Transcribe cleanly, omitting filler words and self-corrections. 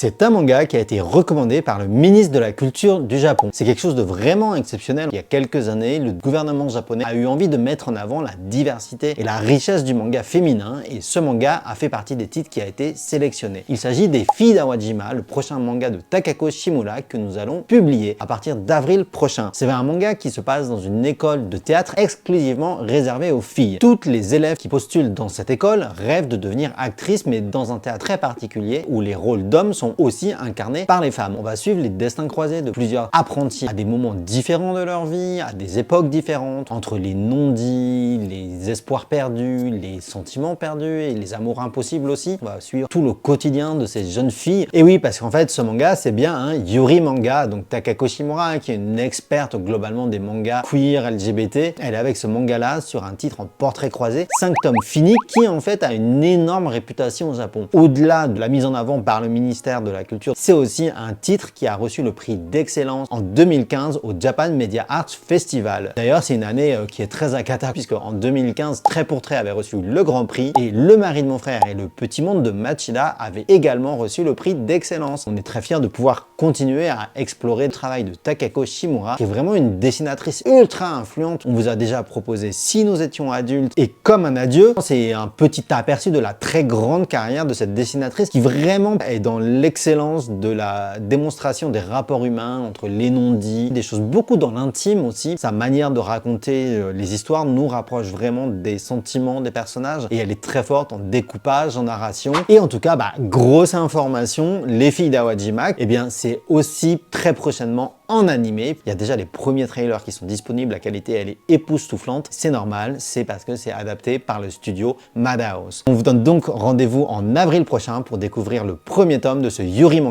C'est un manga qui a été recommandé par le ministre de la Culture du Japon. C'est quelque chose de vraiment exceptionnel. Il y a quelques années, le gouvernement japonais a eu envie de mettre en avant la diversité et la richesse du manga féminin et ce manga a fait partie des titres qui a été sélectionné. Il s'agit des Filles d'Awajima, le prochain manga de Takako Shimura que nous allons publier à partir d'avril prochain. C'est un manga qui se passe dans une école de théâtre exclusivement réservée aux filles. Toutes les élèves qui postulent dans cette école rêvent de devenir actrices mais dans un théâtre très particulier où les rôles d'hommes sont aussi incarnés par les femmes. On va suivre les destins croisés de plusieurs apprentis à des moments différents de leur vie, à des époques différentes, entre les non-dits, les espoirs perdus, les sentiments perdus et les amours impossibles aussi. On va suivre tout le quotidien de ces jeunes filles. Et oui, parce qu'en fait, ce manga, c'est bien un Yuri manga, donc Takako Shimura, qui est une experte globalement des mangas queer, LGBT. Elle est avec ce manga-là sur un titre en portrait croisé, 5 tomes finis, qui en fait a une énorme réputation au Japon. Au-delà de la mise en avant par le ministère de la Culture, c'est aussi un titre qui a reçu le prix d'excellence en 2015 au Japan Media Arts Festival. D'ailleurs, c'est une année qui est très akata puisque en 2015, Trait pour Trait avait reçu le Grand Prix et Le mari de mon frère et Le petit monde de Machida avaient également reçu le prix d'excellence. On est très fiers de pouvoir continuer à explorer le travail de Takako Shimura, qui est vraiment une dessinatrice ultra influente. On vous a déjà proposé Si nous étions adultes et Comme un adieu. C'est un petit aperçu de la très grande carrière de cette dessinatrice qui vraiment est dans l'excellence de la démonstration des rapports humains entre les non-dits, des choses beaucoup dans l'intime aussi. Sa manière de raconter les histoires nous rapproche vraiment des sentiments des personnages et elle est très forte en découpage, en narration. Et en tout cas, grosse information, Les Filles d'Awajima, eh bien c'est aussi très prochainement en animé. Il y a déjà les premiers trailers qui sont disponibles, la qualité elle est époustouflante. C'est normal, c'est parce que c'est adapté par le studio Madhouse. On vous donne donc rendez-vous en avril prochain pour découvrir le premier tome de ce Yuri manga